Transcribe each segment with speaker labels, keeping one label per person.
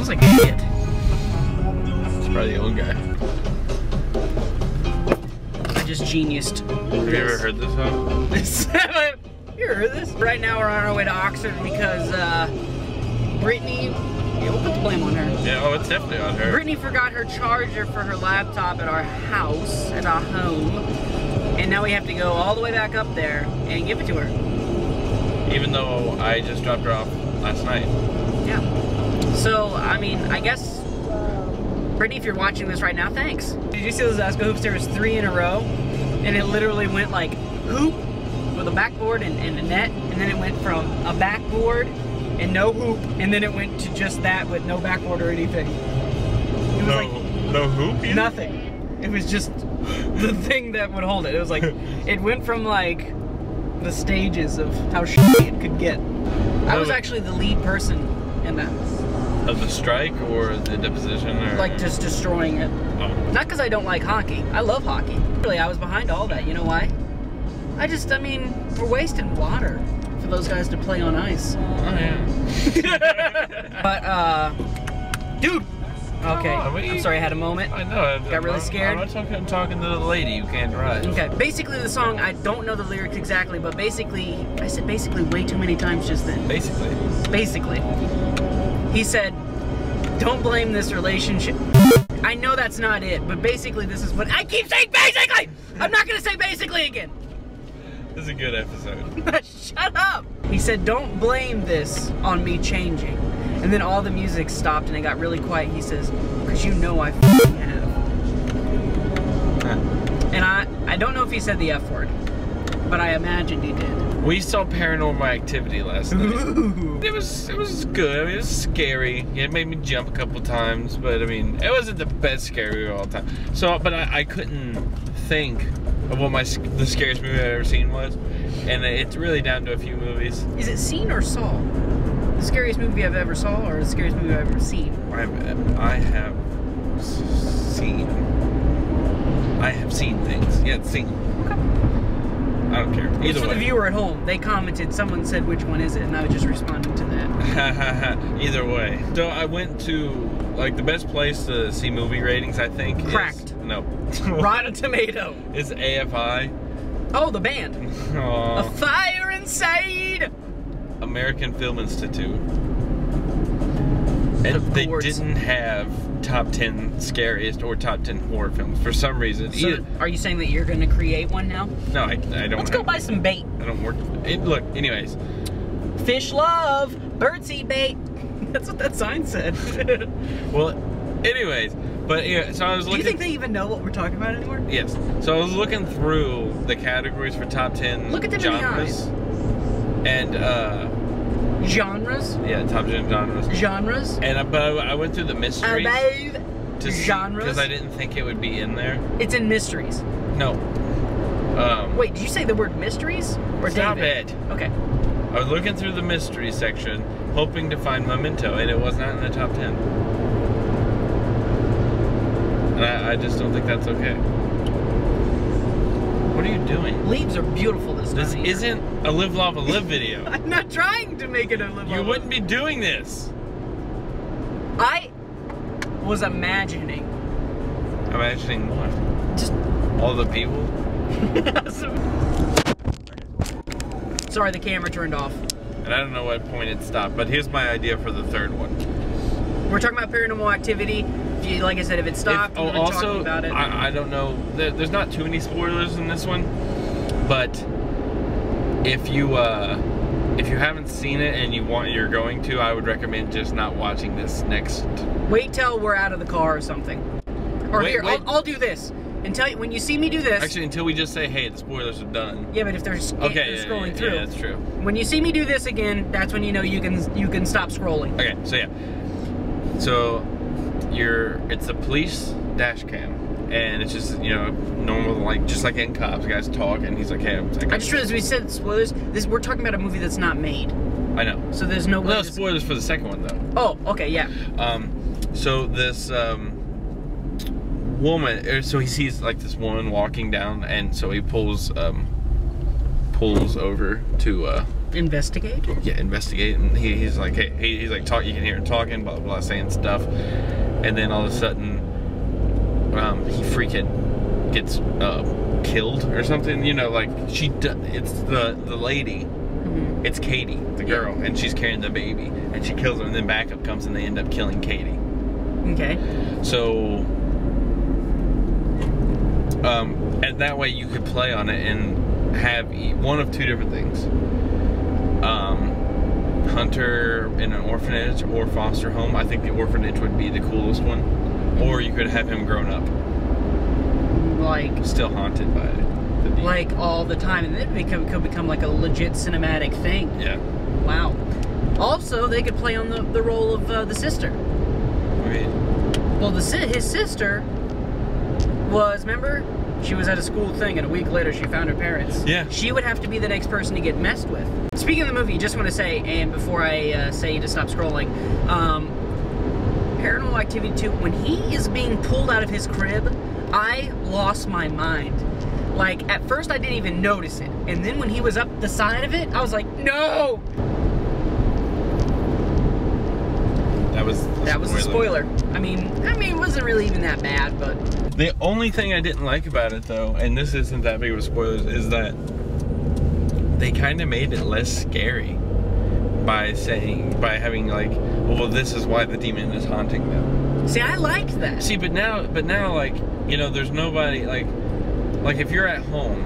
Speaker 1: smells like shit.
Speaker 2: It's probably the old guy.
Speaker 1: I just geniused.
Speaker 2: Have you ever heard this song?
Speaker 1: You ever heard this? Right now we're on our way to Oxford because Brittany, we'll put the blame on her.
Speaker 2: Yeah, oh, it's definitely on her.
Speaker 1: Brittany forgot her charger for her laptop at our house, at our home, and now we have to go all the way back up there and give it to her.
Speaker 2: Even though I just dropped her off last night.
Speaker 1: Yeah. So, I mean, I guess, Brittany, if you're watching this right now, thanks. Did you see those Zasco hoops? There was 3 in a row, and it literally went like hoop with a backboard and a net, and then it went from a backboard and no hoop, and then it went to just that with no backboard or anything. It was like
Speaker 2: no hoop either?
Speaker 1: nothing. It was just the thing that would hold it. It was like, it went from like the stages of how shitty it could get. I was actually the lead person in that.
Speaker 2: Of the strike or the deposition? Or...
Speaker 1: Like just destroying it.
Speaker 2: Oh.
Speaker 1: Not because I don't like hockey. I love hockey. Really, I was behind all that. You know why? I mean, we're wasting water for those guys to play on ice.
Speaker 2: Oh, yeah.
Speaker 1: But, dude! Okay, I'm sorry, I had a moment.
Speaker 2: I know.
Speaker 1: Got really scared.
Speaker 2: I'm talking to the lady who can't drive.
Speaker 1: Okay, basically the song, I don't know the lyrics exactly, but basically, I said basically way too many times just then.
Speaker 2: Basically.
Speaker 1: Basically. He said, don't blame this relationship. I know that's not it, but basically this is what I keep saying basically! I'm not gonna say basically again.
Speaker 2: This is a good episode.
Speaker 1: Shut up! He said, don't blame this on me changing. And then all the music stopped and it got really quiet. He says, because you know I f***ing have.
Speaker 2: Huh.
Speaker 1: And I don't know if he said the F word, but I imagined he did.
Speaker 2: We saw Paranormal Activity last night.
Speaker 1: Ooh.
Speaker 2: It was good. I mean, it was scary. It made me jump a couple times, but I mean, it wasn't the best scary of all time. So, but I couldn't think of what the scariest movie I've ever seen was, and it's really down to a few movies.
Speaker 1: Is it seen or saw? The scariest movie I've ever saw, or the scariest movie I've ever seen?
Speaker 2: I have seen things. Yeah, it's seen.
Speaker 1: Okay.
Speaker 2: I don't care. Either
Speaker 1: For
Speaker 2: way.
Speaker 1: the viewer at home, they commented, someone said which one is it, and I was just responding to that.
Speaker 2: Either way. So I went to, like, the best place to see movie ratings, I think.
Speaker 1: Cracked.
Speaker 2: No.
Speaker 1: Rotten Tomato.
Speaker 2: Is AFI.
Speaker 1: Oh, the band.
Speaker 2: Aww.
Speaker 1: A fire inside.
Speaker 2: American Film Institute. And they didn't have top 10 scariest or top 10 horror films for some reason.
Speaker 1: So, are you saying that you're going to create one now?
Speaker 2: No, I don't.
Speaker 1: Let's go buy some bait.
Speaker 2: I don't work. Look, anyways.
Speaker 1: Fish love, birdseed bait. That's what that sign said.
Speaker 2: Well, anyways. But yeah, so I was looking.
Speaker 1: Do you think they even know what we're talking about anymore?
Speaker 2: Yes. So I was looking through the categories for top 10
Speaker 1: Look at them
Speaker 2: genres.
Speaker 1: in the eyes.
Speaker 2: And
Speaker 1: genres?
Speaker 2: Yeah, top 10 genres.
Speaker 1: Genres?
Speaker 2: And but I went through the mysteries to
Speaker 1: genres
Speaker 2: because I didn't think it would be in there.
Speaker 1: It's in mysteries.
Speaker 2: No.
Speaker 1: Wait, did you say the word mysteries or
Speaker 2: Stop
Speaker 1: David?
Speaker 2: it.
Speaker 1: Okay.
Speaker 2: I was looking through the mystery section, hoping to find Memento, and it was not in the top 10. And I just don't think that's okay. What are you doing?
Speaker 1: Leaves are beautiful this time.
Speaker 2: This isn't a Live Lava Live video.
Speaker 1: I'm not trying to make it a Live Lava.
Speaker 2: You wouldn't be doing this.
Speaker 1: I was imagining.
Speaker 2: Imagining what?
Speaker 1: Just
Speaker 2: all the people?
Speaker 1: Sorry, the camera turned off.
Speaker 2: And I don't know what point it stopped, but here's my idea for the third one.
Speaker 1: We're talking about Paranormal Activity. Like I said, if it stopped, we're talking about it.
Speaker 2: I don't know. There's not too many spoilers in this one, but if you haven't seen it and you're going to, I would recommend just not watching this next.
Speaker 1: Wait till we're out of the car or something. Or wait. I'll do this. Until when you see me do this.
Speaker 2: Actually, until we just say, "Hey, the spoilers are done."
Speaker 1: Yeah, but if they're scrolling through,
Speaker 2: yeah, that's true.
Speaker 1: When you see me do this again, that's when you know you can stop scrolling.
Speaker 2: Okay, so yeah, so it's a police dash cam, and it's just normal, like just like in Cops, guys talk, and he's like, "Hey,
Speaker 1: I just realized we said spoilers. We're talking about a movie that's not made.
Speaker 2: I know.
Speaker 1: So there's no way.
Speaker 2: No spoilers for the second one though.
Speaker 1: Oh, okay, yeah.
Speaker 2: So this woman, so he sees like this woman walking down, and so he pulls over to
Speaker 1: investigate.
Speaker 2: Yeah, investigate, and he's like, hey, he's like, you can hear him talking, blah, blah, blah, saying stuff, and then all of a sudden, he freaking gets killed or something, you know, like, it's the lady, it's Katie, the girl, and she's carrying the baby, and she kills her, and then backup comes, and they end up killing Katie.
Speaker 1: Okay.
Speaker 2: So, and that way you could play on it and have one of two different things. Hunter in an orphanage or foster home. I think the orphanage would be the coolest one. Or you could have him grown up.
Speaker 1: Like...
Speaker 2: Still haunted by it.
Speaker 1: Like all the time. And then it could become like a legit cinematic thing.
Speaker 2: Yeah.
Speaker 1: Wow. Also, they could play on the role of the sister.
Speaker 2: Right.
Speaker 1: Well, his sister was, remember? She was at a school thing, and a week later she found her parents.
Speaker 2: Yeah.
Speaker 1: She would have to be the next person to get messed with. Speaking of the movie, just want to say, and before I say to stop scrolling, Paranormal Activity 2, when he is being pulled out of his crib, I lost my mind. Like, at first I didn't even notice it, and then when he was up the side of it, I was like, no! That was a spoiler. I mean, it wasn't really even that bad, but...
Speaker 2: The only thing I didn't like about it, though, and this isn't that big of a spoiler, is that they kind of made it less scary by having like, well, this is why the demon is haunting them.
Speaker 1: See, I liked that.
Speaker 2: See, but now, like, you know, there's nobody, like if you're at home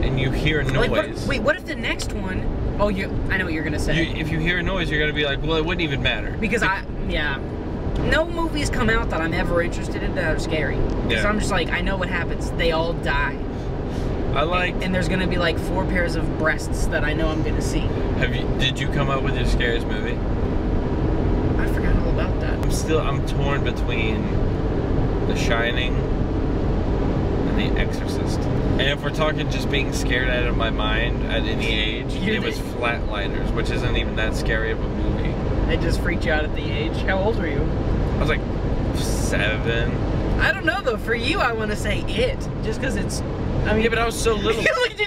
Speaker 2: and you hear a noise.
Speaker 1: Like, what if the next one? Oh, I know what you're gonna say.
Speaker 2: If you hear a noise, you're gonna be like, well, it wouldn't even matter.
Speaker 1: Because yeah. No movies come out that I'm ever interested in that are scary. Because I'm just like, I know what happens. They all die. And there's gonna be like 4 pairs of breasts that I know I'm gonna see.
Speaker 2: Did you come up with your scariest movie?
Speaker 1: I forgot all about that.
Speaker 2: I'm torn between The Shining and The Exorcist. And if we're talking just being scared out of my mind at any age, it was Flatliners, which isn't even that scary of a movie.
Speaker 1: It just freaked you out at the age. How old were you?
Speaker 2: I was like 7.
Speaker 1: I don't know though. For you, I want to say It, just because it's. I mean,
Speaker 2: yeah, but I was so little.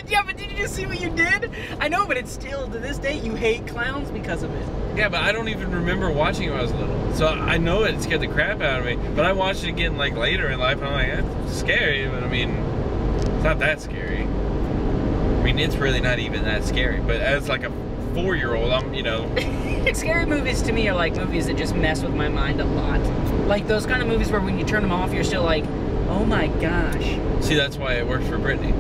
Speaker 1: Yeah, but did you just see what you did? I know, but it's still to this day you hate clowns because of it.
Speaker 2: Yeah, but I don't even remember watching it when I was little. So I know it scared the crap out of me. But I watched it again like later in life, and I'm like, it's scary, but I mean, it's not that scary. I mean, it's really not even that scary. But as like a 4-year-old, I'm, you know.
Speaker 1: Scary movies to me are like movies that just mess with my mind a lot. Like those kind of movies where when you turn them off, you're still like, oh my gosh.
Speaker 2: See, that's why it worked for Brittany.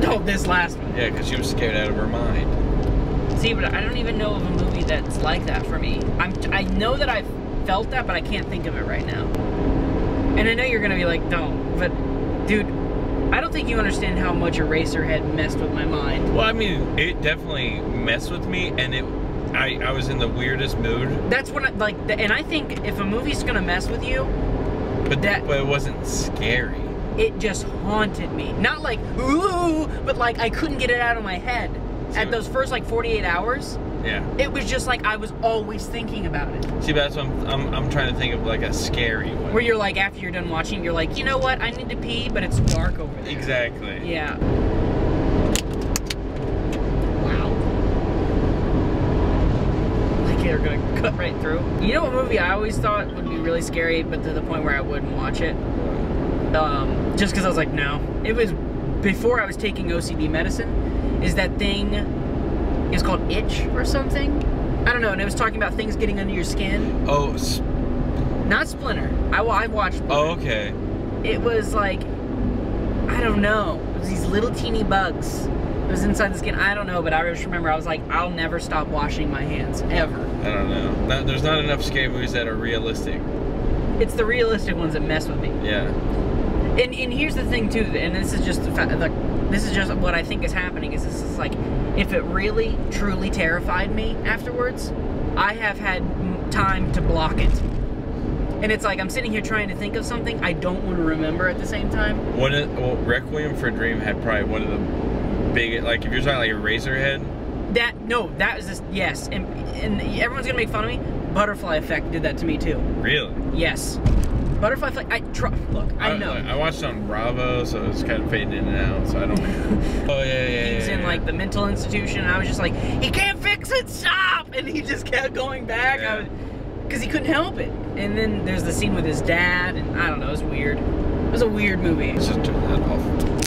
Speaker 1: Oh, this last one.
Speaker 2: Yeah, because she was scared out of her mind.
Speaker 1: See, but I don't even know of a movie that's like that for me. I know that I've felt that, but I can't think of it right now. And I know you're gonna be like, don't, but dude, I don't think you understand how much Eraserhead messed with my mind.
Speaker 2: Well, I mean, it definitely messed with me, and I was in the weirdest mood.
Speaker 1: That's when and I think if a movie's gonna mess with you,
Speaker 2: but it wasn't scary.
Speaker 1: It just haunted me. Not like, ooh, but like I couldn't get it out of my head. At those first like 48 hours,
Speaker 2: yeah, it
Speaker 1: was just like I was always thinking about it.
Speaker 2: See, but that's what I'm trying to think of, like a scary one.
Speaker 1: Where you're like, after you're done watching, you're like, you know what, I need to pee, but it's dark over there.
Speaker 2: Exactly.
Speaker 1: Yeah. Wow. Like they're gonna cut right through. You know what movie I always thought would be really scary, but to the point where I wouldn't watch it? Just because I was like, no. It was before I was taking OCD medicine. Is that thing, it's called Itch or something? I don't know, and it was talking about things getting under your skin.
Speaker 2: Oh.
Speaker 1: Not Splinter. I watched Splinter.
Speaker 2: Oh, okay.
Speaker 1: It was like, I don't know. It was these little teeny bugs. It was inside the skin. I don't know, but I just remember I was like, I'll never stop washing my hands, ever.
Speaker 2: I don't know. There's not enough scary movies that are realistic.
Speaker 1: It's the realistic ones that mess with me.
Speaker 2: Yeah.
Speaker 1: And here's the thing too, and this is just the fact, like, this is just what I think is happening, is this is like, if it really, truly terrified me afterwards, I have had time to block it. And it's like, I'm sitting here trying to think of something I don't want to remember at the same time.
Speaker 2: Well, Requiem for a Dream had probably one of the biggest, like, if you're talking like a Eraserhead.
Speaker 1: That was just, yes. And everyone's gonna make fun of me. Butterfly Effect did that to me too.
Speaker 2: Really?
Speaker 1: Yes. Butterfly Effect. Look, I know.
Speaker 2: I watched it on Bravo, so it's kind of fading in and out. So I don't know. Oh yeah.
Speaker 1: He was in like the mental institution, and I was just like, he can't fix it. Stop! And he just kept going back.
Speaker 2: Yeah.
Speaker 1: Because he couldn't help it. And then there's the scene with his dad, and I don't know. It was weird. It was a weird movie.
Speaker 2: Let's just turn that off.